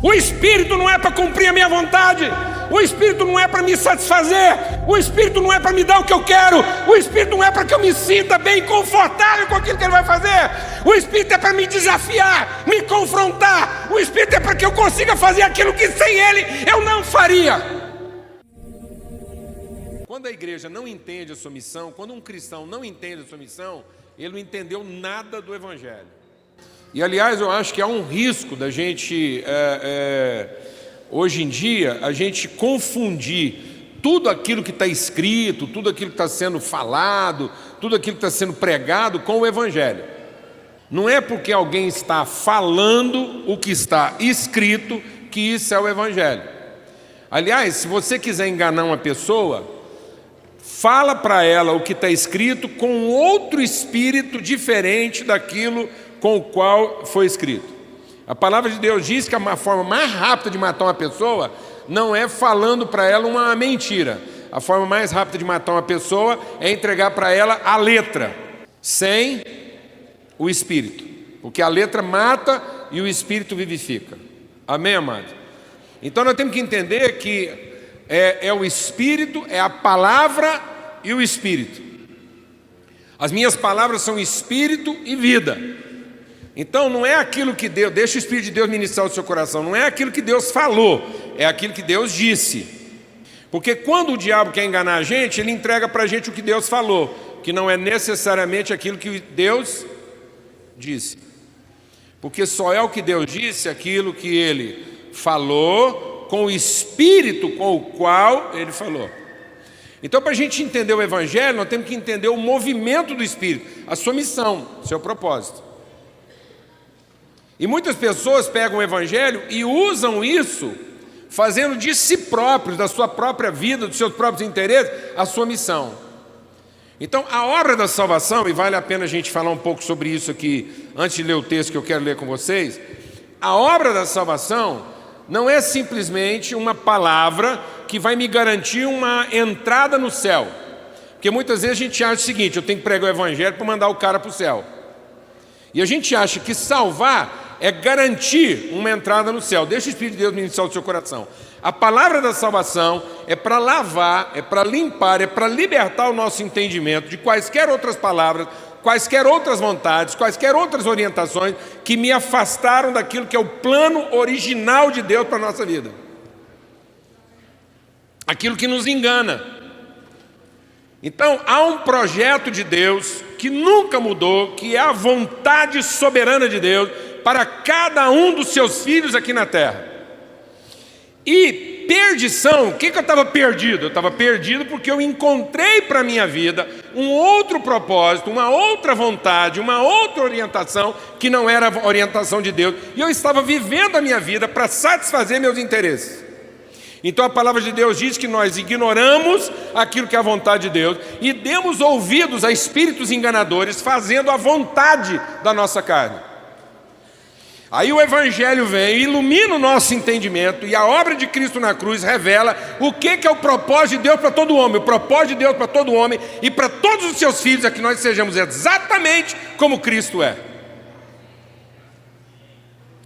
O Espírito não é para cumprir a minha vontade. O Espírito não é para me satisfazer. O Espírito não é para me dar o que eu quero. O Espírito não é para que eu me sinta bem confortável com aquilo que Ele vai fazer. O Espírito é para me desafiar, me confrontar. O Espírito é para que eu consiga fazer aquilo que sem Ele eu não faria. Quando a igreja não entende a sua missão, quando um cristão não entende a sua missão, ele não entendeu nada do Evangelho. E aliás, eu acho que há um risco da gente, hoje em dia, a gente confundir tudo aquilo que está escrito, tudo aquilo que está sendo falado, tudo aquilo que está sendo pregado com o Evangelho. Não é porque alguém está falando o que está escrito que isso é o Evangelho. Aliás, se você quiser enganar uma pessoa, fala para ela o que está escrito com outro espírito diferente daquilo com o qual foi escrito. A palavra de Deus diz que a forma mais rápida de matar uma pessoa não é falando para ela uma mentira. A forma mais rápida de matar uma pessoa é entregar para ela a letra, sem o espírito. Porque a letra mata e o espírito vivifica. Amém, amado? Então nós temos que entender que é o espírito, é a palavra e o espírito. As minhas palavras são espírito e vida. Então não é aquilo que Deus, deixa o Espírito de Deus ministrar o seu coração, não é aquilo que Deus falou, é aquilo que Deus disse. Porque quando o diabo quer enganar a gente, ele entrega para a gente o que Deus falou, que não é necessariamente aquilo que Deus disse. Porque só é o que Deus disse, aquilo que Ele falou, com o Espírito com o qual Ele falou. Então, para a gente entender o Evangelho, nós temos que entender o movimento do Espírito, a sua missão, o seu propósito. E muitas pessoas pegam o Evangelho e usam isso, fazendo de si próprios, da sua própria vida, dos seus próprios interesses, a sua missão. Então, a obra da salvação, e vale a pena a gente falar um pouco sobre isso aqui, antes de ler o texto que eu quero ler com vocês, a obra da salvação não é simplesmente uma palavra que vai me garantir uma entrada no céu. Porque muitas vezes a gente acha o seguinte: eu tenho que pregar o Evangelho para mandar o cara para o céu. E a gente acha que salvar é garantir uma entrada no céu. Deixa o Espírito de Deus ministrar o seu coração. A palavra da salvação é para lavar, é para limpar, é para libertar o nosso entendimento de quaisquer outras palavras, quaisquer outras vontades, quaisquer outras orientações que me afastaram daquilo que é o plano original de Deus para a nossa vida. Aquilo que nos engana. Então, há um projeto de Deus que nunca mudou, que é a vontade soberana de Deus para cada um dos seus filhos aqui na terra. E perdição, o que eu estava perdido? Eu estava perdido porque eu encontrei para a minha vida um outro propósito, uma outra vontade, uma outra orientação que não era a orientação de Deus. E eu estava vivendo a minha vida para satisfazer meus interesses. Então a palavra de Deus diz que nós ignoramos aquilo que é a vontade de Deus e demos ouvidos a espíritos enganadores fazendo a vontade da nossa carne. Aí o Evangelho vem, ilumina o nosso entendimento e a obra de Cristo na cruz revela o que é o propósito de Deus para todo homem. O propósito de Deus para todo homem e para todos os seus filhos é que nós sejamos exatamente como Cristo é.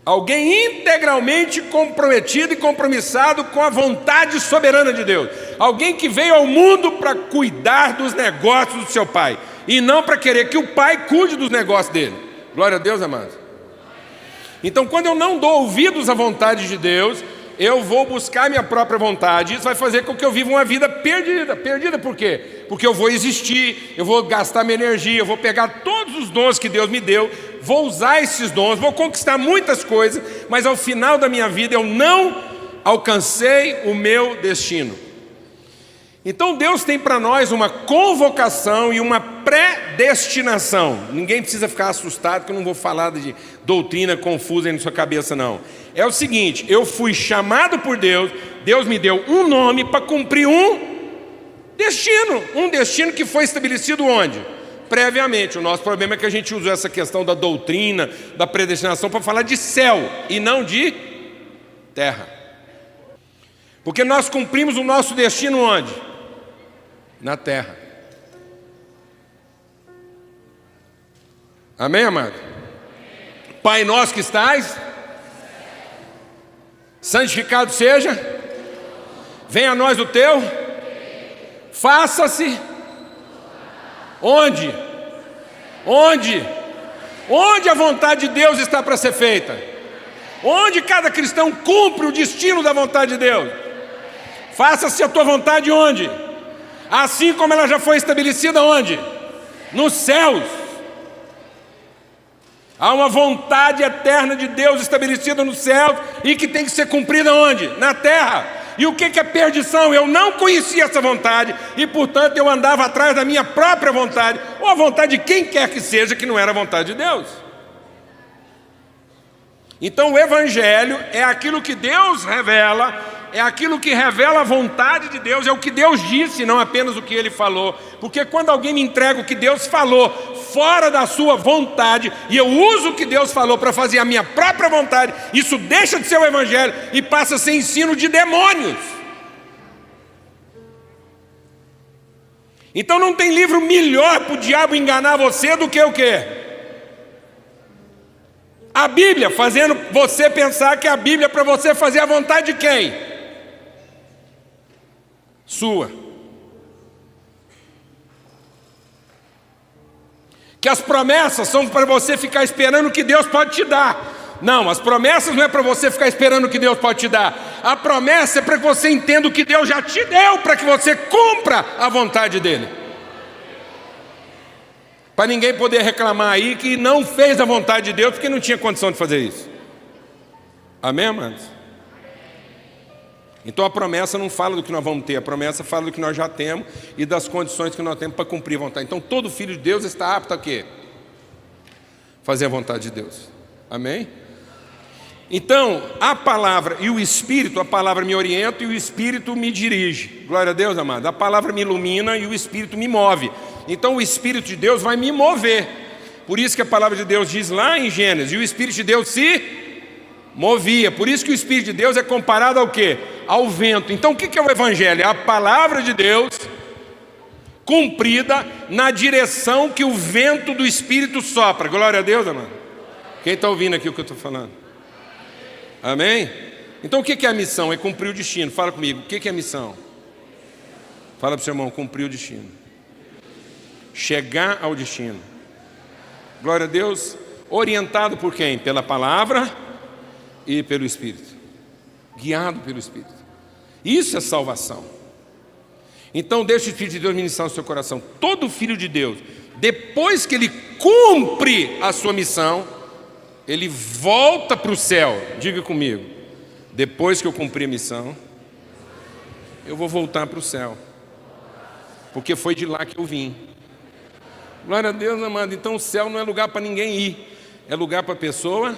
Alguém integralmente comprometido e compromissado com a vontade soberana de Deus. Alguém que veio ao mundo para cuidar dos negócios do seu pai e não para querer que o pai cuide dos negócios dele. Glória a Deus, amados. Então, quando eu não dou ouvidos à vontade de Deus, eu vou buscar minha própria vontade. Isso vai fazer com que eu viva uma vida perdida. Perdida por quê? Porque eu vou existir, eu vou gastar minha energia, eu vou pegar todos os dons que Deus me deu, vou usar esses dons, vou conquistar muitas coisas, mas ao final da minha vida eu não alcancei o meu destino. Então Deus tem para nós uma convocação e uma predestinação. Ninguém precisa ficar assustado que eu não vou falar de doutrina confusa aí na sua cabeça não. É o seguinte: eu fui chamado por Deus, Deus me deu um nome para cumprir um destino que foi estabelecido onde? Previamente. O nosso problema é que a gente usou essa questão da doutrina, da predestinação para falar de céu e não de terra. Porque nós cumprimos o nosso destino onde? Na terra. Amém, amado? Pai nosso que estás? santificado seja, venha a nós o teu, faça-se, onde? Onde? Onde a vontade de Deus está para ser feita? Onde cada cristão cumpre o destino da vontade de Deus? Faça-se a tua vontade onde? Assim como ela já foi estabelecida onde? Nos céus. Há uma vontade eterna de Deus estabelecida nos céus e que tem que ser cumprida onde? Na terra. E o que é perdição? Eu não conhecia essa vontade e, portanto, eu andava atrás da minha própria vontade, ou a vontade de quem quer que seja, que não era a vontade de Deus. Então o Evangelho é aquilo que Deus revela, é aquilo que revela a vontade de Deus, é o que Deus disse, não apenas o que Ele falou. Porque quando alguém me entrega o que Deus falou fora da sua vontade, e eu uso o que Deus falou para fazer a minha própria vontade, isso deixa de ser o Evangelho e passa a ser ensino de demônios. Então não tem livro melhor para o diabo enganar você do que o quê? A Bíblia, fazendo você pensar que a Bíblia é para você fazer a vontade de quem? Sua. Que as promessas são para você ficar esperando o que Deus pode te dar. Não, as promessas não é para você ficar esperando o que Deus pode te dar. A promessa é para que você entenda o que Deus já te deu, para que você cumpra a vontade dEle. Para ninguém poder reclamar aí que não fez a vontade de Deus porque não tinha condição de fazer isso. Amém, amados? Então a promessa não fala do que nós vamos ter, a promessa fala do que nós já temos e das condições que nós temos para cumprir a vontade. Então todo filho de Deus está apto a quê? Fazer a vontade de Deus. Amém? Então a palavra e o Espírito, a palavra me orienta e o Espírito me dirige. Glória a Deus, amado. A palavra me ilumina e o Espírito me move. Então o Espírito de Deus vai me mover. Por isso que a palavra de Deus diz lá em Gênesis, e o Espírito de Deus se movia. Por isso que o Espírito de Deus é comparado ao quê? Ao vento. Então o que é o Evangelho? É a palavra de Deus cumprida na direção que o vento do Espírito sopra. Glória a Deus, amado. Quem está ouvindo aqui o que eu estou falando? Amém? Então o que é a missão? É cumprir o destino. Fala comigo, o que é a missão? Fala para o seu irmão, cumprir o destino. Chegar ao destino. Glória a Deus. Orientado por quem? Pela palavra e pelo Espírito. Guiado pelo Espírito. Isso é salvação. Então deixa o Espírito de Deus ministrar no seu coração. Todo filho de Deus, depois que ele cumpre a sua missão, ele volta para o céu. Diga comigo, depois que eu cumprir a missão, eu vou voltar para o céu, porque foi de lá que eu vim. Glória a Deus, amado. Então o céu não é lugar para ninguém ir, é lugar para a pessoa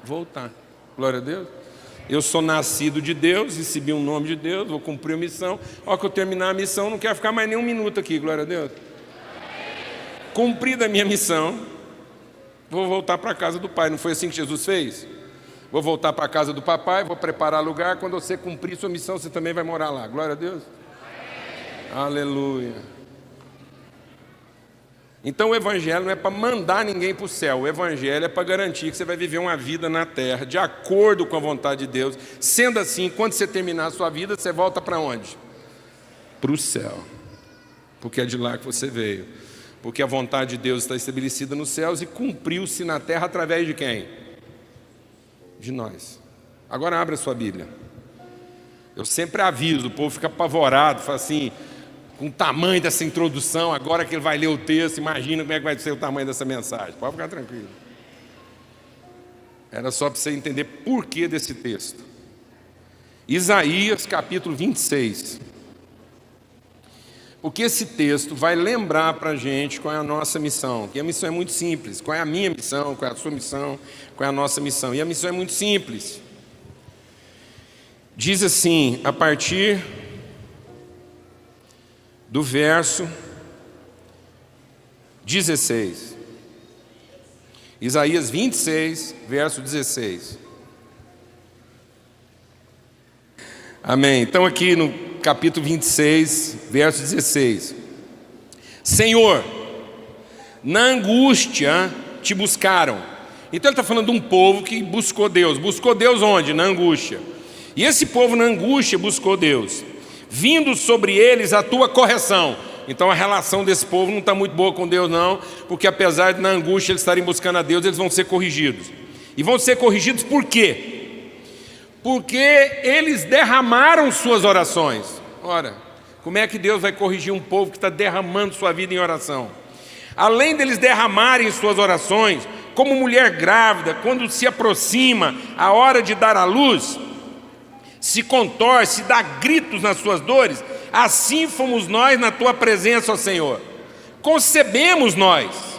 voltar. Glória a Deus. Eu sou nascido de Deus, recebi um nome de Deus, vou cumprir a missão. Ao que eu terminar a missão, não quero ficar mais nem um minuto aqui, glória a Deus. Cumprida a minha missão, vou voltar para a casa do Pai. Não foi assim que Jesus fez? Vou voltar para a casa do papai, vou preparar lugar. Quando você cumprir sua missão, você também vai morar lá. Glória a Deus. Aleluia. Então o Evangelho não é para mandar ninguém para o céu. O Evangelho é para garantir que você vai viver uma vida na terra, de acordo com a vontade de Deus. Sendo assim, quando você terminar a sua vida, você volta para onde? Para o céu. Porque é de lá que você veio. Porque a vontade de Deus está estabelecida nos céus e cumpriu-se na terra através de quem? De nós. Agora abra a sua Bíblia. Eu sempre aviso, o povo fica apavorado, fala assim, com o tamanho dessa introdução, agora que ele vai ler o texto, imagina como é que vai ser o tamanho dessa mensagem. Pode ficar tranquilo. Era só para você entender por que desse texto. Isaías capítulo 26. Porque esse texto vai lembrar para a gente qual é a nossa missão. E a missão é muito simples. Qual é a minha missão, qual é a sua missão, qual é a nossa missão. E a missão é muito simples. Diz assim, a partir do verso 16. Isaías 26, verso 16. Amém. Então aqui no capítulo 26, verso 16. Senhor, na angústia te buscaram, Então ele está falando de um povo que buscou Deus. Buscou Deus onde? Na angústia. E esse povo na angústia buscou Deus. Vindo sobre eles a tua correção. Então a relação desse povo não está muito boa com Deus não, porque apesar de na angústia eles estarem buscando a Deus, eles vão ser corrigidos. E vão ser corrigidos por quê? Porque eles derramaram suas orações. Ora, como é que Deus vai corrigir um povo que está derramando sua vida em oração? Além deles derramarem suas orações, como mulher grávida, quando se aproxima a hora de dar à luz, se contorce, dá gritos nas suas dores, assim fomos nós na tua presença, ó Senhor. Concebemos nós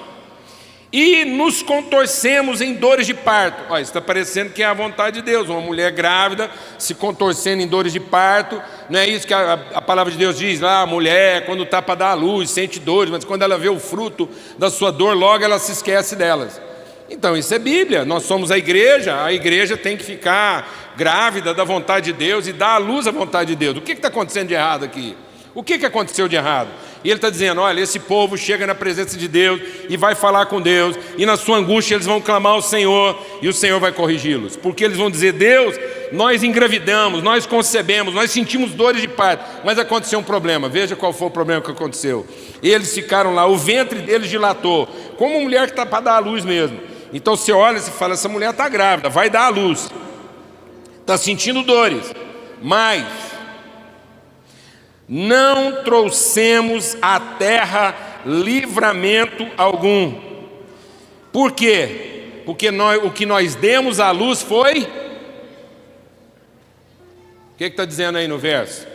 e nos contorcemos em dores de parto. Olha, isso está parecendo que é a vontade de Deus. Uma mulher grávida se contorcendo em dores de parto. Não é isso que a palavra de Deus diz lá? A mulher, quando está para dar à luz, sente dores, mas quando ela vê o fruto da sua dor, logo ela se esquece delas. Então isso é Bíblia, nós somos a igreja tem que ficar grávida da vontade de Deus e dar à luz à vontade de Deus. O que está acontecendo de errado aqui? O que aconteceu de errado? E ele está dizendo, olha, esse povo chega na presença de Deus e vai falar com Deus, e na sua angústia eles vão clamar ao Senhor, e o Senhor vai corrigi-los, porque eles vão dizer, Deus, nós engravidamos, nós concebemos, nós sentimos dores de parto, mas aconteceu um problema. Veja qual foi o problema que aconteceu. Eles ficaram lá, o ventre deles dilatou, como uma mulher que está para dar à luz mesmo. Então você olha e fala, essa mulher está grávida, vai dar à luz, está sentindo dores, mas não trouxemos à terra livramento algum. Por quê? Porque o que nós demos à luz foi... O que está dizendo aí no verso?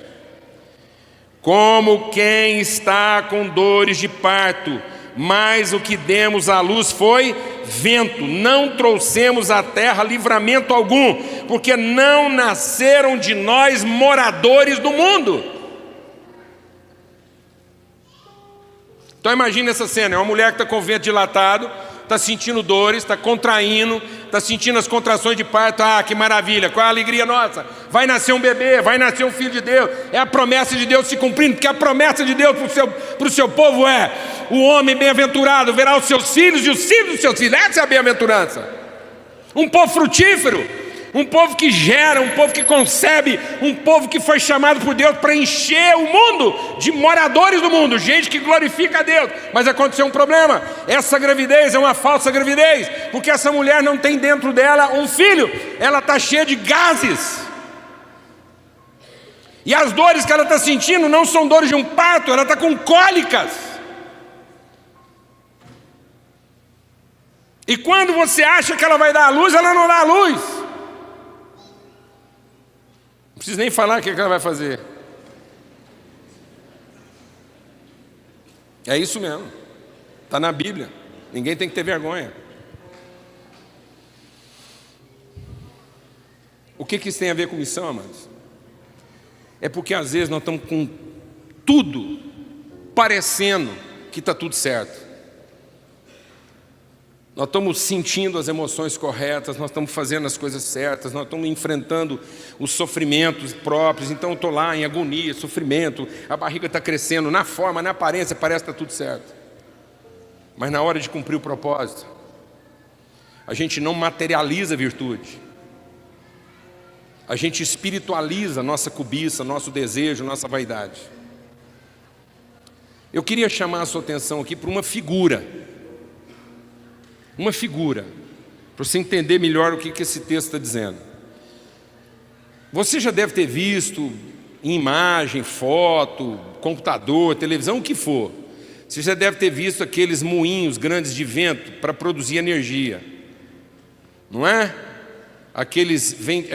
Como quem está com dores de parto, mas o que demos à luz foi vento. Não trouxemos à terra livramento algum, porque não nasceram de nós moradores do mundo. Então imagine essa cena, é uma mulher que está com o ventre dilatado, está sentindo dores, está contraindo, está sentindo as contrações de parto. Ah, que maravilha, qual é a alegria nossa? Vai nascer um bebê, vai nascer um filho de Deus. É a promessa de Deus se cumprindo, porque a promessa de Deus para o seu povo é: o homem bem-aventurado verá os seus filhos e os filhos dos seus filhos. Essa é a bem-aventurança. Um povo frutífero, um povo que gera, um povo que concebe, um povo que foi chamado por Deus para encher o mundo de moradores do mundo, gente que glorifica a Deus. Mas aconteceu um problema, essa gravidez é uma falsa gravidez, porque essa mulher não tem dentro dela um filho, ela está cheia de gases, e as dores que ela está sentindo não são dores de um parto, ela está com cólicas. E quando você acha que ela vai dar à luz, ela não dá à luz. Não preciso nem falar o que ela vai fazer. É isso mesmo. Está na Bíblia. Ninguém tem que ter vergonha. O que isso tem a ver com missão, amados? É porque às vezes nós estamos com tudo parecendo que está tudo certo. Nós estamos sentindo as emoções corretas, nós estamos fazendo as coisas certas, nós estamos enfrentando os sofrimentos próprios. Então eu estou lá em agonia, sofrimento, a barriga está crescendo, na forma, na aparência, parece que está tudo certo. Mas na hora de cumprir o propósito, a gente não materializa a virtude. A gente espiritualiza a nossa cobiça, nosso desejo, nossa vaidade. Eu queria chamar a sua atenção aqui para uma figura, para você entender melhor o que esse texto está dizendo. Você já deve ter visto em imagem, foto, computador, televisão, o que for. Você já deve ter visto aqueles moinhos grandes de vento para produzir energia, não é?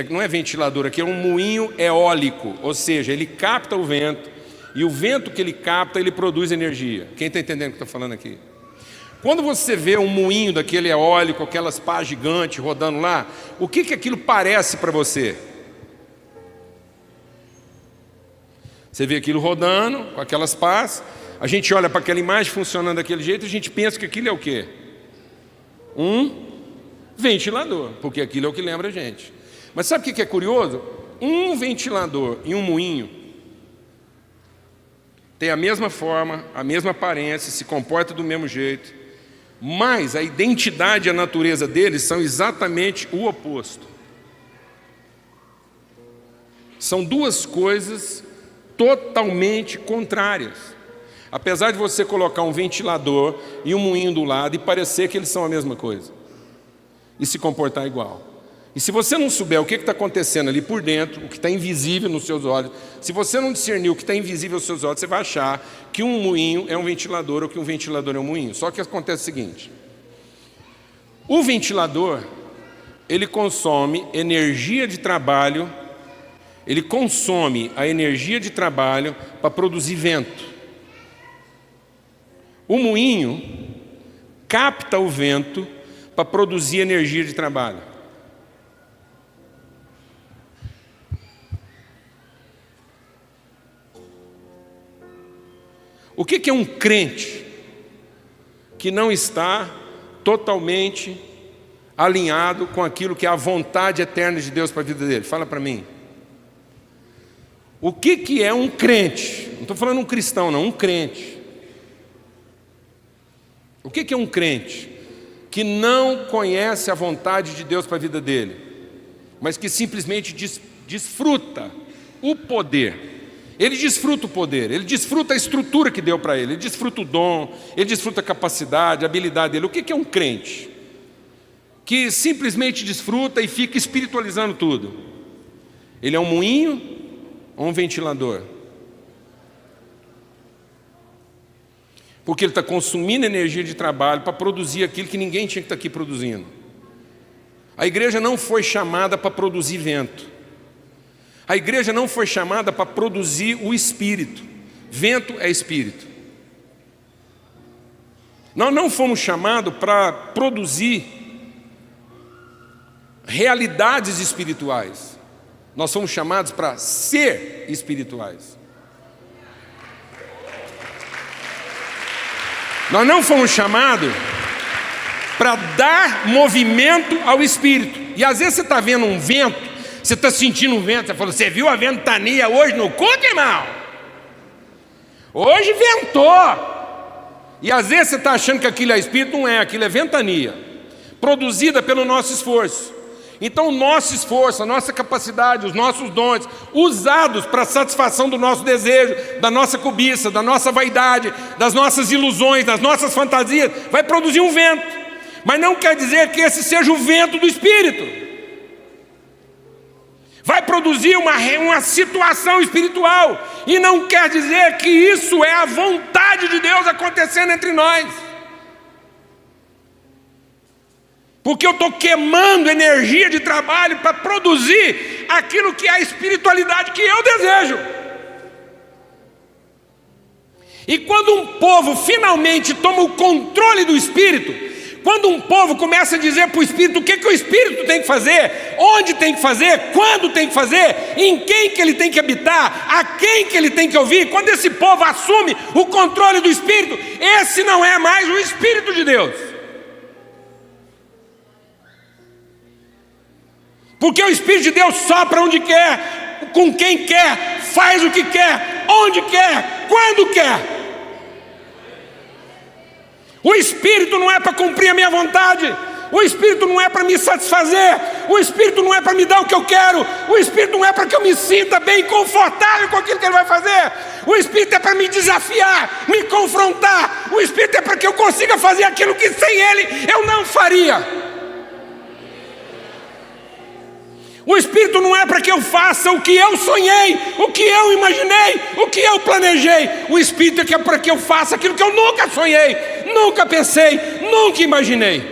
Não é ventilador, aqui é um moinho eólico, ou seja, ele capta o vento, e o vento que ele capta, ele produz energia. Quem está entendendo o que eu estou falando aqui? Quando você vê um moinho daquele eólico, aquelas pás gigantes rodando lá, o que aquilo parece para você? Você vê aquilo rodando, com aquelas pás, a gente olha para aquela imagem funcionando daquele jeito, a gente pensa que aquilo é o quê? Um ventilador, porque aquilo é o que lembra a gente. Mas sabe o que é curioso? Um ventilador e um moinho tem a mesma forma, a mesma aparência, se comporta do mesmo jeito, Mas a identidade e a natureza deles são exatamente o oposto. São duas coisas totalmente contrárias. Apesar de você colocar um ventilador e um moinho do lado e parecer que eles são a mesma coisa, e se comportar igual. E se você não souber o que está acontecendo ali por dentro, o que está invisível nos seus olhos, se você não discernir o que está invisível aos seus olhos, você vai achar que um moinho é um ventilador ou que um ventilador é um moinho. Só que acontece o seguinte: o ventilador, ele consome energia de trabalho, ele consome a energia de trabalho para produzir vento. O moinho capta o vento para produzir energia de trabalho. O que é um crente que não está totalmente alinhado com aquilo que é a vontade eterna de Deus para a vida dele? Fala para mim. O que é um crente? Não estou falando um cristão, não, um crente. O que é um crente que não conhece a vontade de Deus para a vida dele, mas que simplesmente desfruta o poder? Ele desfruta o poder, ele desfruta a estrutura que deu para ele, ele desfruta o dom, ele desfruta a capacidade, a habilidade dele. O que é um crente que simplesmente desfruta e fica espiritualizando tudo? Ele é um moinho ou um ventilador? Porque ele está consumindo energia de trabalho para produzir aquilo que ninguém tinha que estar aqui produzindo. A igreja não foi chamada para produzir vento. A igreja não foi chamada para produzir o espírito. Vento é espírito. Nós não fomos chamados para produzir realidades espirituais. Nós somos chamados para ser espirituais. Nós não fomos chamados para dar movimento ao espírito. E às vezes você está vendo um vento, você está sentindo um vento, você falou: você viu a ventania hoje no culto, irmão? Hoje ventou. E às vezes você está achando que aquilo é espírito, não é, aquilo é ventania, produzida pelo nosso esforço. Então o nosso esforço, a nossa capacidade, os nossos dons, usados para a satisfação do nosso desejo, da nossa cobiça, da nossa vaidade, das nossas ilusões, das nossas fantasias, vai produzir um vento. Mas não quer dizer que esse seja o vento do Espírito. Vai produzir uma situação espiritual. E não quer dizer que isso é a vontade de Deus acontecendo entre nós. Porque eu estou queimando energia de trabalho para produzir aquilo que é a espiritualidade que eu desejo. E quando um povo finalmente toma o controle do Espírito, quando um povo começa a dizer para o Espírito o que o Espírito tem que fazer, onde tem que fazer, quando tem que fazer, em quem que ele tem que habitar, a quem que ele tem que ouvir, quando esse povo assume o controle do Espírito, esse não é mais o Espírito de Deus. Porque o Espírito de Deus sopra onde quer, com quem quer, faz o que quer, onde quer, quando quer. O Espírito não é para cumprir a minha vontade. O Espírito não é para me satisfazer. O Espírito não é para me dar o que eu quero. O Espírito não é para que eu me sinta bem confortável com aquilo que Ele vai fazer. O Espírito é para me desafiar, me confrontar. O Espírito é para que eu consiga fazer aquilo que sem Ele eu não faria. O Espírito não é para que eu faça o que eu sonhei, o que eu imaginei, o que eu planejei. O Espírito é para que eu faça aquilo que eu nunca sonhei, nunca pensei, nunca imaginei.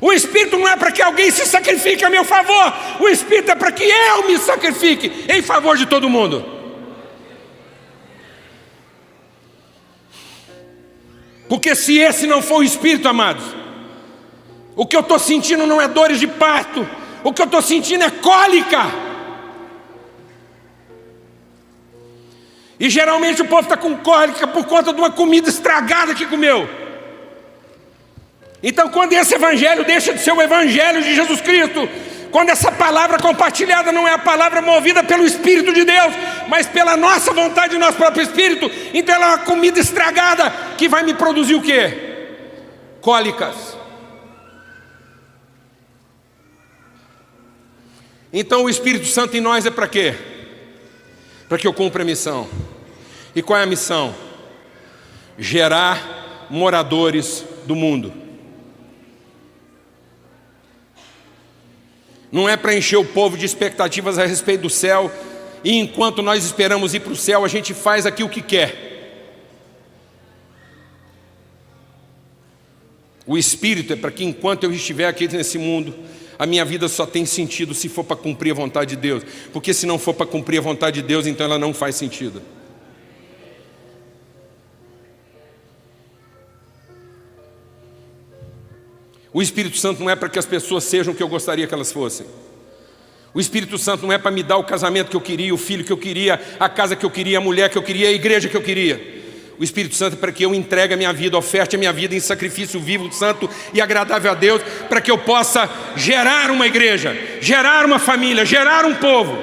O Espírito não é para que alguém se sacrifique a meu favor. O Espírito é para que eu me sacrifique em favor de todo mundo. Porque se esse não for o Espírito, amados, o que eu estou sentindo não é dores de parto. O que eu estou sentindo é cólica. E geralmente o povo está com cólica por conta de uma comida estragada que comeu. Então quando esse evangelho deixa de ser o evangelho de Jesus Cristo, Quando essa palavra compartilhada não é a palavra movida pelo Espírito de Deus, mas pela nossa vontade e nosso próprio Espírito, então ela é uma comida estragada que vai me produzir o quê? Cólicas. Então o Espírito Santo em nós é para quê? Para que eu cumpra a missão. E qual é a missão? Gerar moradores do mundo. Não é para encher o povo de expectativas a respeito do céu, e enquanto nós esperamos ir para o céu, a gente faz aqui o que quer. O Espírito é para que enquanto eu estiver aqui nesse mundo, a minha vida só tem sentido se for para cumprir a vontade de Deus. Porque se não for para cumprir a vontade de Deus, então ela não faz sentido. O Espírito Santo não é para que as pessoas sejam o que eu gostaria que elas fossem. O Espírito Santo não é para me dar o casamento que eu queria, o filho que eu queria, a casa que eu queria, a mulher que eu queria, a igreja que eu queria. O Espírito Santo é para que eu entregue a minha vida, oferte a minha vida em sacrifício vivo, santo e agradável a Deus, para que eu possa gerar uma igreja, gerar uma família, gerar um povo.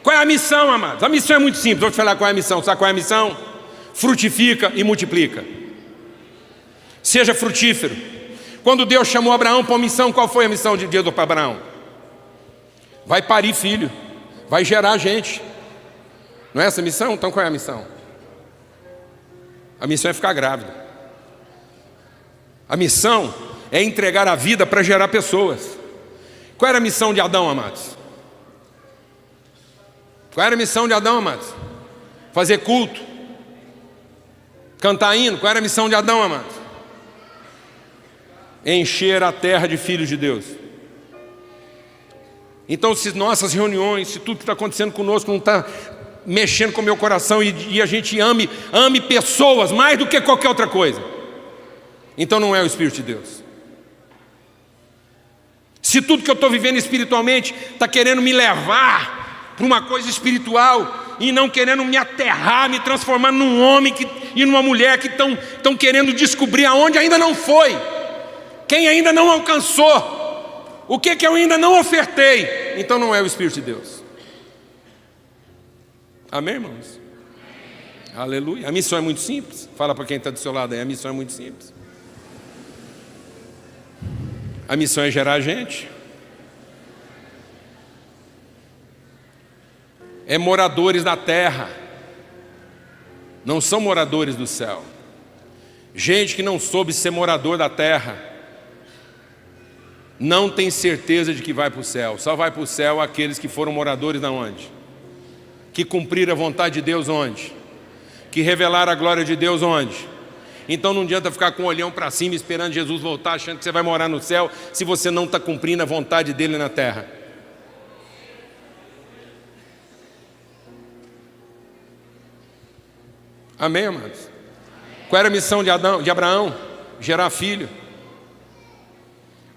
Qual é a missão, amados? A missão é muito simples, vou te falar qual é a missão. Sabe qual é a missão? Frutifica e multiplica. Seja frutífero. Quando Deus chamou Abraão para uma missão, qual foi a missão de Deus para Abraão? Vai parir filho, vai gerar gente. Não é essa a missão? Então qual é a missão? A missão é ficar grávida. A missão é entregar a vida para gerar pessoas. Qual era a missão de Adão, amados? Qual era a missão de Adão, amados? Fazer culto, cantar hino. Qual era a missão de Adão, amados? Encher a terra de filhos de Deus. Então, se nossas reuniões, se tudo que está acontecendo conosco não está mexendo com o meu coração e a gente ame pessoas mais do que qualquer outra coisa, então não é o Espírito de Deus. Se tudo que eu estou vivendo espiritualmente está querendo me levar para uma coisa espiritual e não querendo me aterrar, me transformar num homem e numa mulher que estão querendo descobrir aonde ainda não foi, quem ainda não alcançou, o que eu ainda não ofertei, então não é o Espírito de Deus. Amém, irmãos? Amém. Aleluia. A missão é muito simples. Fala para quem está do seu lado aí, a missão é muito simples. A missão é gerar gente. É moradores da terra. Não são moradores do céu. Gente que não soube ser morador da terra não tem certeza de que vai para o céu. Só vai para o céu aqueles que foram moradores da onde? Que cumpriram a vontade de Deus onde? Que revelaram a glória de Deus onde? Então não adianta ficar com o olhão para cima esperando Jesus voltar, achando que você vai morar no céu, se você não está cumprindo a vontade dele na terra. Amém, amados? Qual era a missão de Abraão? Gerar filho.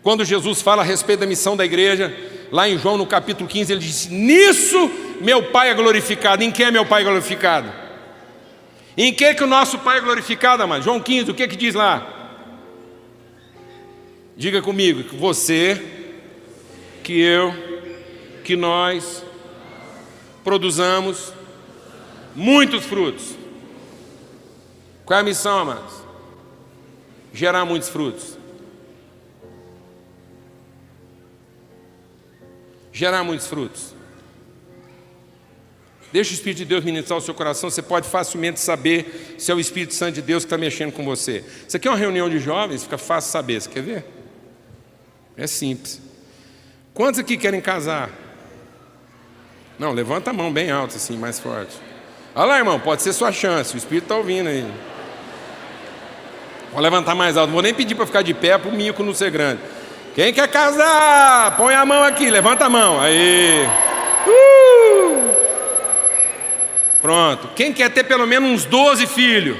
Quando Jesus fala a respeito da missão da igreja, lá em João no capítulo 15, ele diz: nisso meu Pai é glorificado. Em que é meu Pai glorificado? Em que o nosso Pai é glorificado, amado? João 15, o que diz lá? Diga comigo, que você, que eu, que nós produzamos muitos frutos. Qual é a missão, amados? Gerar muitos frutos. Gerar muitos frutos. Deixa o Espírito de Deus ministrar o seu coração. Você pode facilmente saber se é o Espírito Santo de Deus que está mexendo com você. Isso aqui é uma reunião de jovens, fica fácil saber. Você quer ver? É simples. Quantos aqui querem casar? Não, levanta a mão bem alta assim, mais forte. Olha lá, irmão, pode ser sua chance. O Espírito está ouvindo aí. Vou levantar mais alto. Não vou nem pedir para ficar de pé para o mico não ser grande. Quem quer casar? Põe a mão aqui, levanta a mão. Aí. Pronto. Quem quer ter pelo menos uns 12 filhos?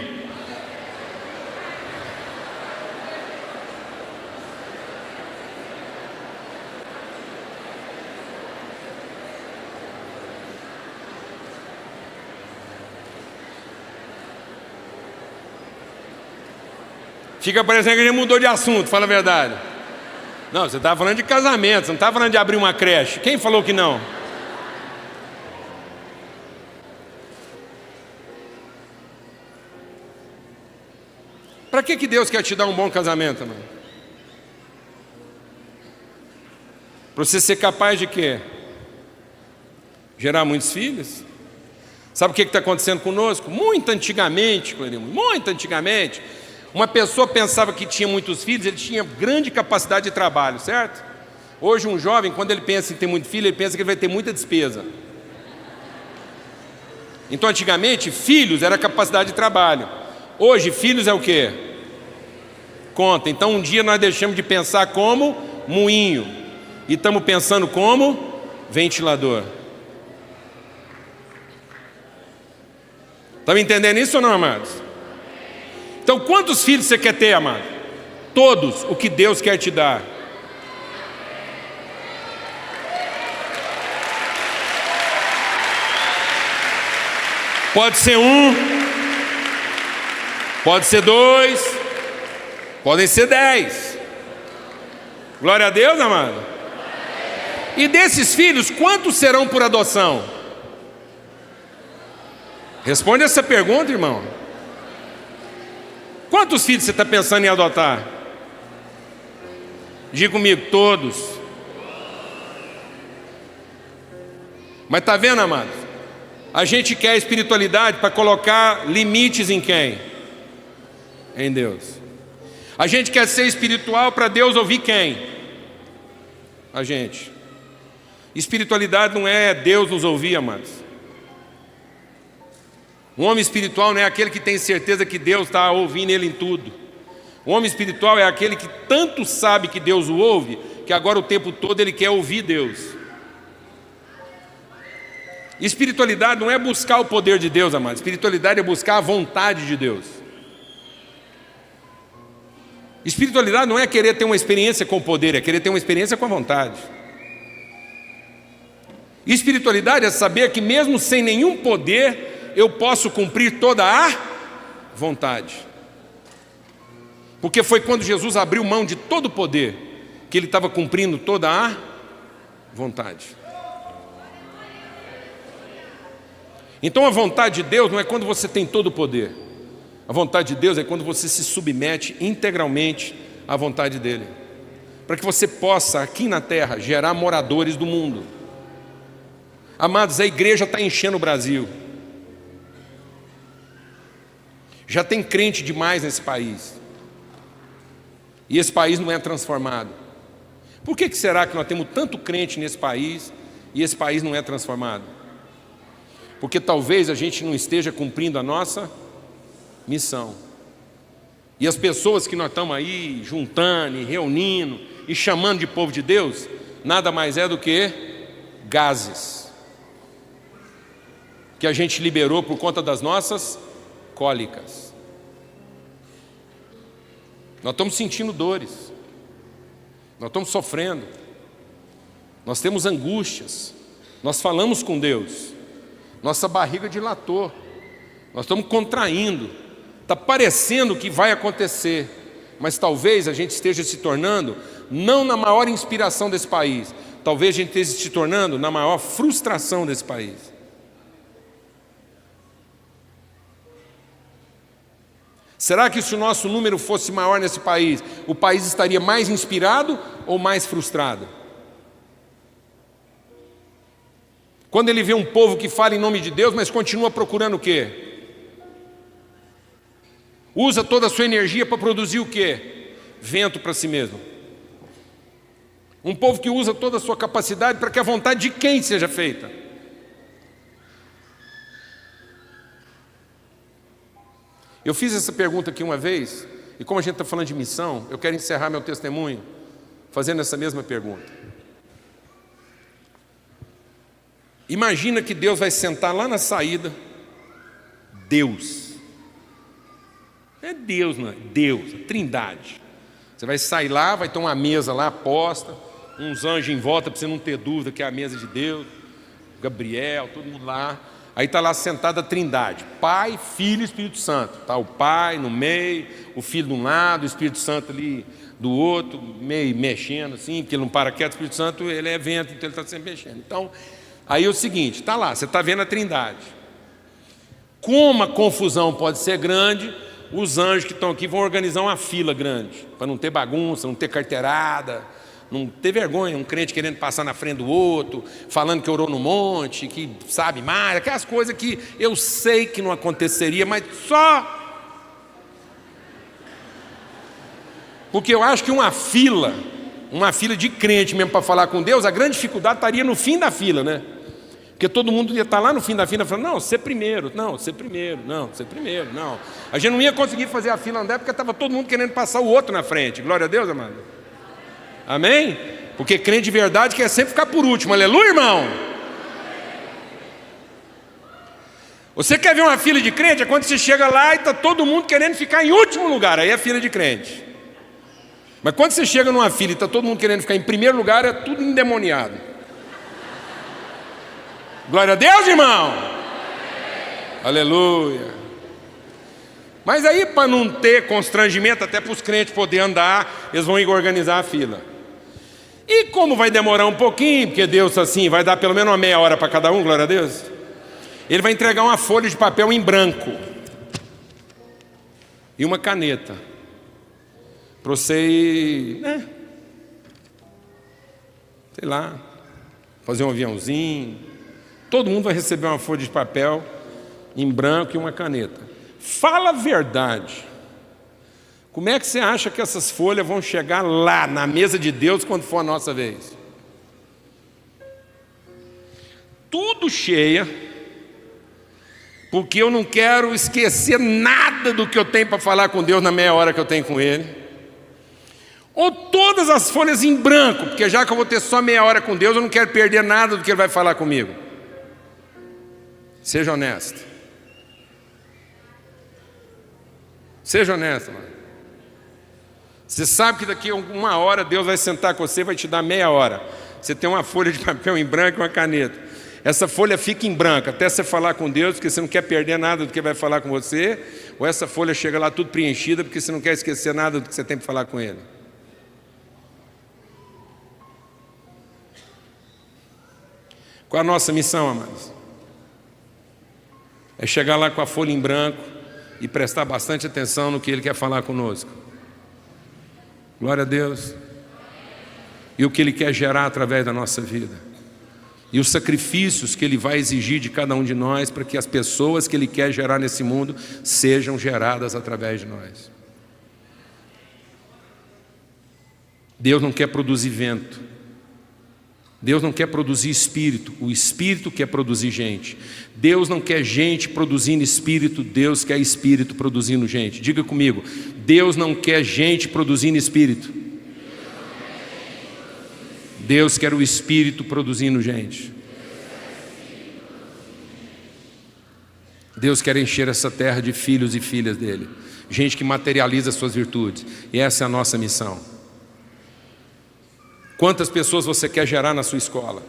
Fica parecendo que a gente mudou de assunto, fala a verdade. Não, você está falando de casamento, você não está falando de abrir uma creche. Quem falou que não? Para que Deus quer te dar um bom casamento, mano? Para você ser capaz de quê? Gerar muitos filhos? Sabe o que está acontecendo conosco? Muito antigamente, uma pessoa pensava que tinha muitos filhos, ele tinha grande capacidade de trabalho, certo? Hoje um jovem, quando ele pensa em ter muito filho, ele pensa que ele vai ter muita despesa. Então antigamente, filhos era capacidade de trabalho. Hoje, filhos é o quê? Conta. Então um dia nós deixamos de pensar como moinho e estamos pensando como ventilador. Estão entendendo isso ou não, amados? Então quantos filhos você quer ter, amado? Todos o que Deus quer te dar. Pode ser um, pode ser dois, podem ser 10. Glória a Deus, amado. E desses filhos, quantos serão por adoção? Responde essa pergunta, irmão. Quantos filhos você está pensando em adotar? Diga comigo, todos. Mas está vendo, amado? A gente quer espiritualidade para colocar limites em quem? Em Deus. A gente quer ser espiritual para Deus ouvir quem? A gente. Espiritualidade não é Deus nos ouvir, amados. Um homem espiritual não é aquele que tem certeza que Deus está ouvindo ele em tudo. O homem espiritual é aquele que tanto sabe que Deus o ouve, que agora o tempo todo ele quer ouvir Deus. Espiritualidade não é buscar o poder de Deus, amado. Espiritualidade é buscar a vontade de Deus. Espiritualidade não é querer ter uma experiência com o poder, é querer ter uma experiência com a vontade. Espiritualidade é saber que mesmo sem nenhum poder, eu posso cumprir toda a vontade. Porque foi quando Jesus abriu mão de todo o poder que ele estava cumprindo toda a vontade. Então a vontade de Deus não é quando você tem todo o poder. A vontade de Deus é quando você se submete integralmente à vontade dele. Para que você possa aqui na terra gerar moradores do mundo. Amados, a igreja está enchendo o Brasil. Já tem crente demais nesse país. E esse país não é transformado. Por que será que nós temos tanto crente nesse país e esse país não é transformado? Porque talvez a gente não esteja cumprindo a nossa missão. E as pessoas que nós estamos aí juntando e reunindo e chamando de povo de Deus, nada mais é do que gases que a gente liberou por conta das nossas cólicas. Nós estamos sentindo dores, nós estamos sofrendo, nós temos angústias, nós falamos com Deus, nossa barriga dilatou, nós estamos contraindo, está parecendo que vai acontecer, mas talvez a gente esteja se tornando, não na maior inspiração desse país, talvez a gente esteja se tornando na maior frustração desse país. Será que se o nosso número fosse maior nesse país, o país estaria mais inspirado ou mais frustrado? Quando ele vê um povo que fala em nome de Deus, mas continua procurando o quê? Usa toda a sua energia para produzir o quê? Vento para si mesmo. Um povo que usa toda a sua capacidade para que a vontade de quem seja feita? Eu fiz essa pergunta aqui uma vez, e como a gente está falando de missão, eu quero encerrar meu testemunho fazendo essa mesma pergunta. Imagina que Deus vai sentar lá na saída, Deus. É Deus, não é? Deus, a Trindade. Você vai sair lá, vai ter uma mesa lá posta, uns anjos em volta para você não ter dúvida que é a mesa de Deus, Gabriel, todo mundo lá. Aí está lá sentada a Trindade, Pai, Filho e Espírito Santo. Está o Pai no meio, o Filho de um lado, o Espírito Santo ali do outro, meio mexendo assim, porque ele não para quieto. O Espírito Santo, ele é vento, então ele está sempre mexendo. Então, aí é o seguinte, está lá, você está vendo a Trindade. Como a confusão pode ser grande, os anjos que estão aqui vão organizar uma fila grande, para não ter bagunça, não ter carteirada, não ter vergonha, um crente querendo passar na frente do outro, falando que orou no monte, que sabe mais, aquelas coisas que eu sei que não aconteceria, mas só... Porque eu acho que uma fila de crente mesmo para falar com Deus, a grande dificuldade estaria no fim da fila, né? Porque todo mundo ia estar lá no fim da fila falando, não, você primeiro, não, você primeiro, não, você primeiro, não. A gente não ia conseguir fazer a fila andar porque estava todo mundo querendo passar o outro na frente. Glória a Deus, amado. Amém? Porque crente de verdade quer sempre ficar por último. Aleluia, irmão? Você quer ver uma fila de crente? É quando você chega lá e está todo mundo querendo ficar em último lugar. Aí é fila de crente. Mas quando você chega numa fila e está todo mundo querendo ficar em primeiro lugar, é tudo endemoniado. Glória a Deus, irmão. Aleluia. Mas aí, para não ter constrangimento, até para os crentes poderem andar, eles vão organizar a fila. E como vai demorar um pouquinho, porque Deus assim, vai dar pelo menos uma meia hora para cada um, glória a Deus, Ele vai entregar uma folha de papel em branco e uma caneta para você ir, sei lá, fazer um aviãozinho. Todo mundo vai receber uma folha de papel em branco e uma caneta. Fala a verdade. Como é que você acha que essas folhas vão chegar lá, na mesa de Deus, quando for a nossa vez? Tudo cheia, porque eu não quero esquecer nada do que eu tenho para falar com Deus na meia hora que eu tenho com Ele. Ou todas as folhas em branco, porque já que eu vou ter só meia hora com Deus, eu não quero perder nada do que Ele vai falar comigo. Seja honesto. Seja honesto, mano. Você sabe que daqui a uma hora Deus vai sentar com você e vai te dar meia hora. Você tem uma folha de papel em branco e uma caneta. Essa folha fica em branco até você falar com Deus, porque você não quer perder nada do que vai falar com você. Ou essa folha chega lá tudo preenchida, porque você não quer esquecer nada do que você tem para falar com Ele. Qual a nossa missão, amados? É chegar lá com a folha em branco e prestar bastante atenção no que Ele quer falar conosco. Glória a Deus. E o que Ele quer gerar através da nossa vida. E os sacrifícios que Ele vai exigir de cada um de nós para que as pessoas que Ele quer gerar nesse mundo sejam geradas através de nós. Deus não quer produzir vento. Deus não quer produzir espírito. O espírito quer produzir gente. Deus não quer gente produzindo espírito. Deus quer espírito produzindo gente. Diga comigo. Deus não quer gente produzindo espírito. Deus quer o espírito produzindo gente. Deus quer encher essa terra de filhos e filhas dele. Gente que materializa suas virtudes. E essa é a nossa missão. Quantas pessoas você quer gerar na sua escola?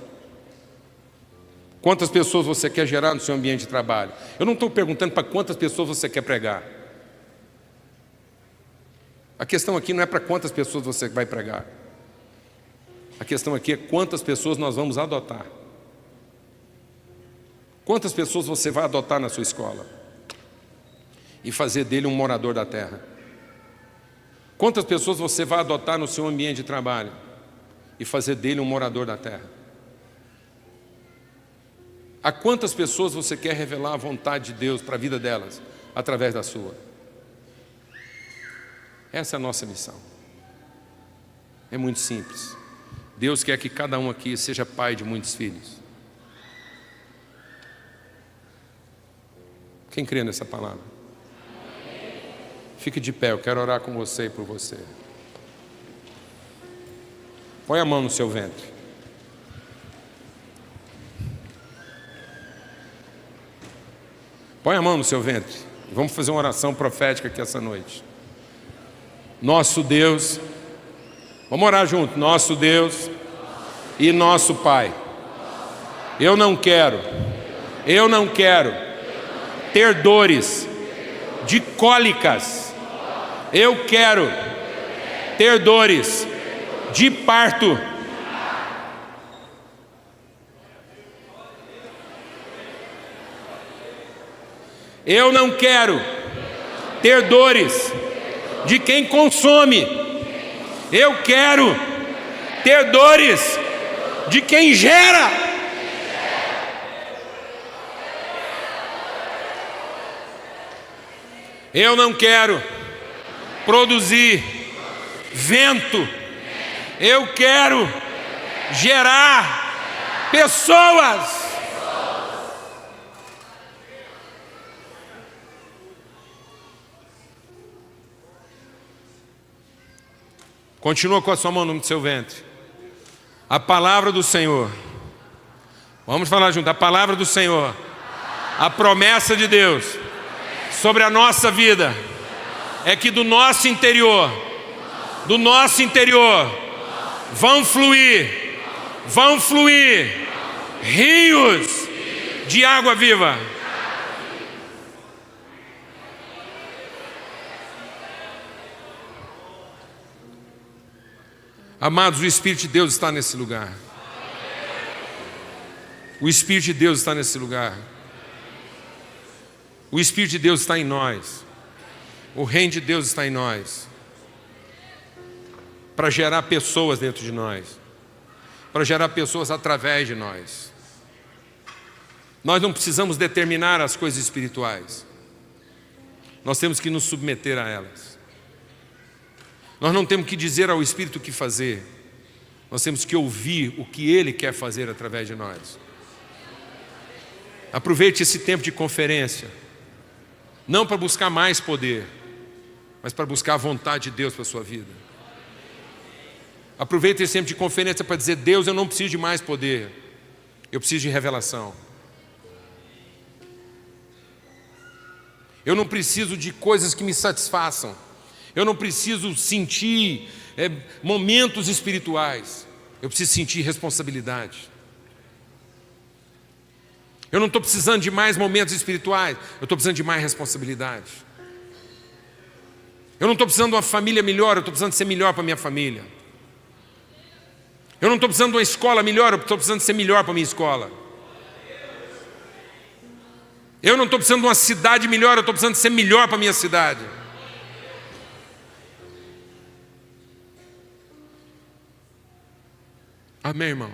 Quantas pessoas você quer gerar no seu ambiente de trabalho? Eu não estou perguntando para quantas pessoas você quer pregar. A questão aqui não é para quantas pessoas você vai pregar. A questão aqui é quantas pessoas nós vamos adotar. Quantas pessoas você vai adotar na sua escola e fazer dele um morador da terra? Quantas pessoas você vai adotar no seu ambiente de trabalho e fazer dele um morador da terra? A quantas pessoas você quer revelar a vontade de Deus para a vida delas através da sua? Essa é a nossa missão. É muito simples. Deus quer que cada um aqui seja pai de muitos filhos. Quem crê nessa palavra? Fique de pé, eu quero orar com você e por você. Põe a mão no seu ventre. Põe a mão no seu ventre. Vamos fazer uma oração profética aqui essa noite. Nosso Deus, vamos orar junto. Nosso Deus e nosso Pai, eu não quero Eu não quero ter dores de cólicas. Eu quero ter dores de parto. Eu não quero ter dores de quem consome. Eu quero ter dores de quem gera. Eu não quero produzir vento. Eu quero gerar pessoas. Continua com a sua mão no seu ventre. A palavra do Senhor. Vamos falar junto. A palavra do Senhor. A promessa de Deus sobre a nossa vida é que do nosso interior vão fluir rios de água viva. Amados, o Espírito de Deus está nesse lugar. O Espírito de Deus está nesse lugar. O Espírito de Deus está em nós. O reino de Deus está em nós. Para gerar pessoas dentro de nós. Para gerar pessoas através de nós. Nós não precisamos determinar as coisas espirituais. Nós temos que nos submeter a elas. Nós não temos que dizer ao Espírito o que fazer. Nós temos que ouvir o que Ele quer fazer através de nós. Aproveite esse tempo de conferência. Não para buscar mais poder, mas para buscar a vontade de Deus para a sua vida. Aproveite esse tempo de conferência para dizer: Deus, eu não preciso de mais poder. Eu preciso de revelação. Eu não preciso de coisas que me satisfaçam. Eu não preciso sentir momentos espirituais. Eu preciso sentir responsabilidade. Eu não estou precisando de mais momentos espirituais. Eu estou precisando de mais responsabilidade. Eu não estou precisando de uma família melhor. Eu estou precisando de ser melhor para a minha família. Eu não estou precisando de uma escola melhor. Eu estou precisando de ser melhor para a minha escola. Eu não estou precisando de uma cidade melhor. Eu estou precisando de ser melhor para a minha cidade. Amém, irmão?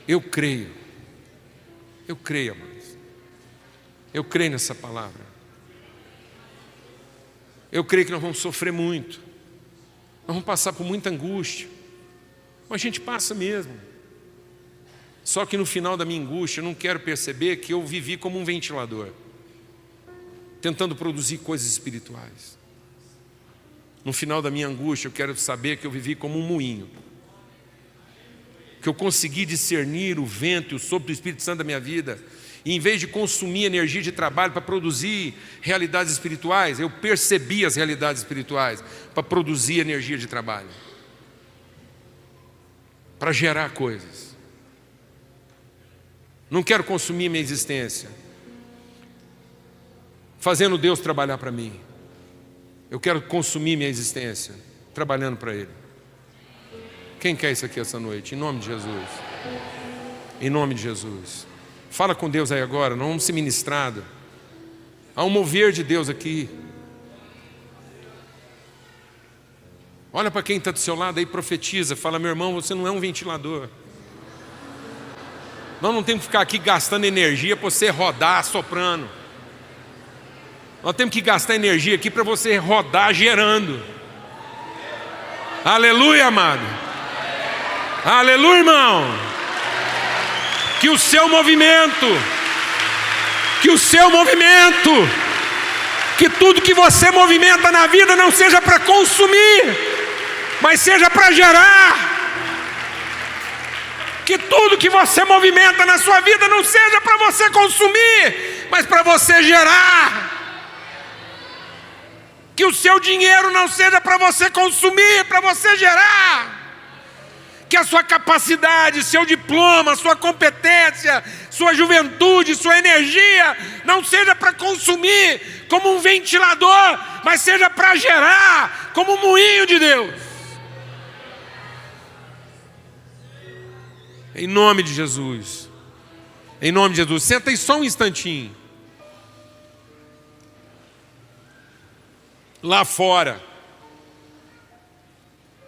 Eu creio. Eu creio, amados. Eu creio nessa palavra. Eu creio que nós vamos sofrer muito. Nós vamos passar por muita angústia. Mas a gente passa mesmo. Só que no final da minha angústia, eu não quero perceber que eu vivi como um ventilador, tentando produzir coisas espirituais. No final da minha angústia, eu quero saber que eu vivi como um moinho, que eu consegui discernir o vento e o sopro do Espírito Santo da minha vida, e em vez de consumir energia de trabalho para produzir realidades espirituais, eu percebi as realidades espirituais para produzir energia de trabalho, para gerar coisas. Não quero consumir minha existência fazendo Deus trabalhar para mim. Eu quero consumir minha existência trabalhando para Ele. Quem quer isso aqui essa noite? Em nome de Jesus. Em nome de Jesus. Fala com Deus aí agora, não vamos ser ministrados. Há um mover de Deus aqui. Olha para quem está do seu lado aí, profetiza. Fala: meu irmão, você não é um ventilador. Nós não temos que ficar aqui gastando energia para você rodar soprando. Nós temos que gastar energia aqui para você rodar gerando. Aleluia, amado. Aleluia, irmão. Que o seu movimento, que tudo que você movimenta na vida não seja para consumir, mas seja para gerar. Que tudo que você movimenta na sua vida não seja para você consumir, mas para você gerar. Que o seu dinheiro não seja para você consumir, para você gerar. Que a sua capacidade, seu diploma, sua competência, sua juventude, sua energia não seja para consumir como um ventilador, mas seja para gerar como um moinho de Deus. Em nome de Jesus. Em nome de Jesus. Senta aí só um instantinho. Lá fora,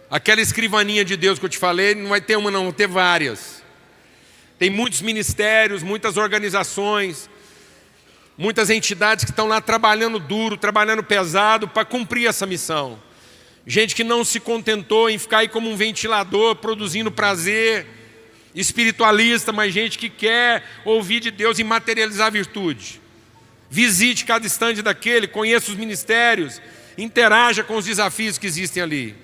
aquela escrivaninha de Deus que eu te falei, não vai ter uma não, vão ter várias. Tem muitos ministérios, muitas organizações, muitas entidades que estão lá trabalhando duro, trabalhando pesado para cumprir essa missão. Gente que não se contentou em ficar aí como um ventilador, produzindo prazer, espiritualista, mas gente que quer ouvir de Deus e materializar a virtude. Visite cada instante daquele, conheça os ministérios, interaja com os desafios que existem ali.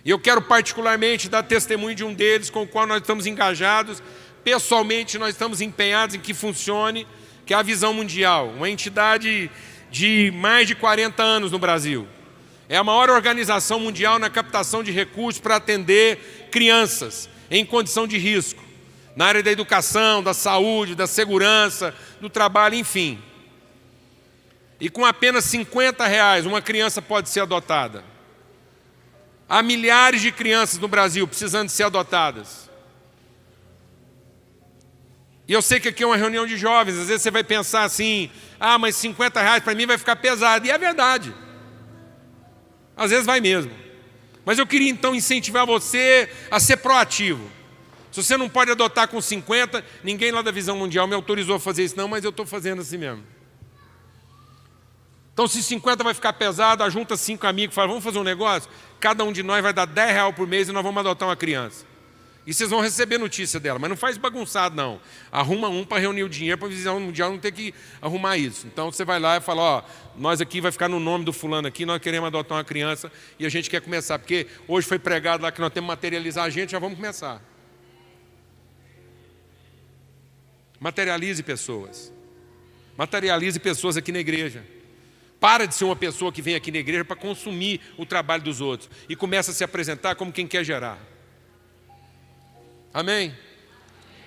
E eu quero particularmente dar testemunho de um deles com o qual nós estamos engajados. Pessoalmente nós estamos empenhados em que funcione, que é a Visão Mundial, uma entidade de mais de 40 anos no Brasil. É a maior organização mundial na captação de recursos para atender crianças em condição de risco, na área da educação, da saúde, da segurança, do trabalho, enfim. E com apenas R$50 uma criança pode ser adotada. Há milhares de crianças no Brasil precisando ser adotadas. E eu sei que aqui é uma reunião de jovens, às vezes você vai pensar assim, mas R$50 para mim vai ficar pesado. E é verdade. Às vezes vai mesmo. Mas eu queria então incentivar você a ser proativo. Se você não pode adotar com 50, ninguém lá da Visão Mundial me autorizou a fazer isso não, mas eu estou fazendo assim mesmo. Então se 50 vai ficar pesado, junta 5 amigos e fala, vamos fazer um negócio? Cada um de nós vai dar R$10 por mês e nós vamos adotar uma criança. E vocês vão receber notícia dela, mas não faz bagunçado não. Arruma um para reunir o dinheiro para a Visão Mundial não ter que arrumar isso. Então você vai lá e fala, nós aqui vai ficar no nome do fulano aqui, nós queremos adotar uma criança e a gente quer começar, porque hoje foi pregado lá que nós temos que materializar a gente, já vamos começar. Materialize pessoas. Materialize pessoas aqui na igreja. Para de ser uma pessoa que vem aqui na igreja para consumir o trabalho dos outros e começa a se apresentar como quem quer gerar. Amém?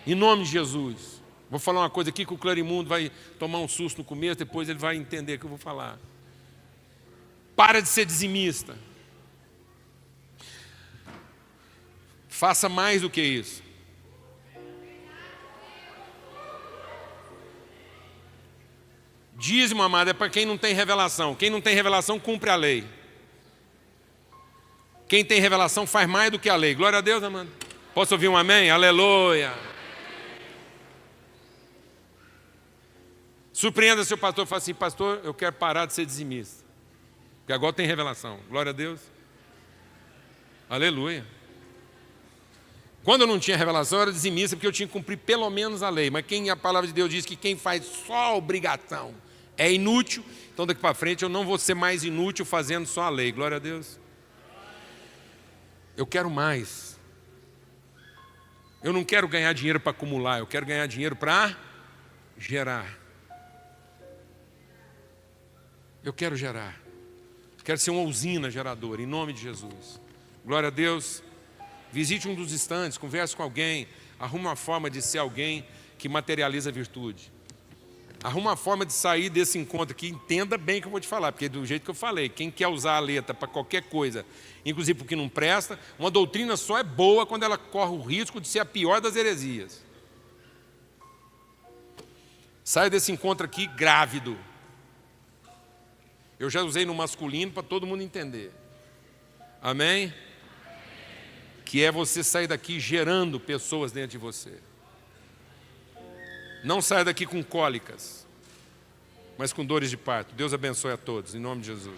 Em nome de Jesus. Vou falar uma coisa aqui que o Clarimundo vai tomar um susto no começo, depois ele vai entender o que eu vou falar. Para de ser dizimista. Faça mais do que isso. Dízimo, amado, é para quem não tem revelação. Quem não tem revelação, cumpre a lei. Quem tem revelação faz mais do que a lei. Glória a Deus, amado. Posso ouvir um amém? Aleluia. Surpreenda seu pastor e fala assim, pastor, eu quero parar de ser dizimista. Porque agora tem revelação. Glória a Deus. Aleluia. Quando eu não tinha revelação, eu era dizimista porque eu tinha que cumprir pelo menos a lei. Mas a palavra de Deus diz que quem faz só a obrigação é inútil. Então daqui para frente eu não vou ser mais inútil fazendo só a lei. Glória a Deus. Eu quero mais. Eu não quero ganhar dinheiro para acumular, eu quero ganhar dinheiro para gerar. Eu quero gerar. Quero ser uma usina geradora, em nome de Jesus. Glória a Deus. Visite um dos estandes, converse com alguém, arruma uma forma de ser alguém que materializa a virtude. Arruma uma forma de sair desse encontro aqui, entenda bem o que eu vou te falar, porque do jeito que eu falei, quem quer usar a letra para qualquer coisa, inclusive porque não presta, uma doutrina só é boa quando ela corre o risco de ser a pior das heresias. Saia desse encontro aqui grávido. Eu já usei no masculino para todo mundo entender. Amém? Que é você sair daqui gerando pessoas dentro de você. Não saia daqui com cólicas, mas com dores de parto. Deus abençoe a todos, em nome de Jesus.